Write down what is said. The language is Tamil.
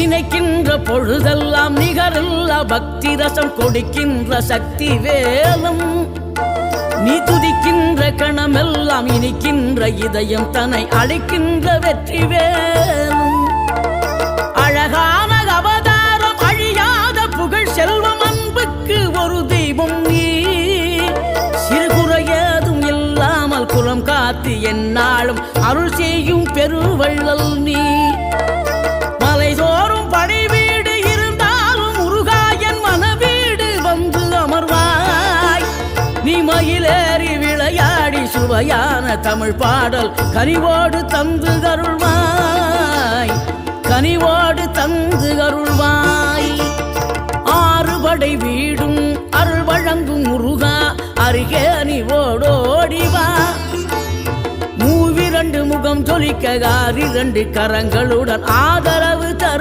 நினைக்கின்ற பொழுதெல்லாம் நிகரில்லா பக்தி ரசம் கொடுக்கின்ற சக்தி வேலும் நீ துதிக்கின்ற கணமெல்லாம் இனிக்கின்ற இதயம் தன்னை அழைக்கின்ற வெற்றி வேலும் அழகான அவதாரம் அழியாத புகழ் செல்வம் அன்புக்கு ஒரு தெய்வம் நீ சிறுகுறையதும் இல்லாமல் குலம் காத்து எந்நாளும் அருள் செய்யும் பெருவள்ளல் நீ மலைதோறும் படை வீடு இருந்தாலும் முருகாயன் மனவீடு வந்து அமர்வாய் நீ மயிலேறி விளையாடி சுவையான தமிழ் பாடல் கனிவோடு தந்து அருள்வாய் கனிவோடு தந்து அருள்வாய் ஆறுபடை வீடும் அருள் வழங்கும் முருகா அருகே நீ ஓடோடிவா மூவிரண்டு முகம் ஜொலிக்க 6 கரங்களுடன் ஆதரவு தரும்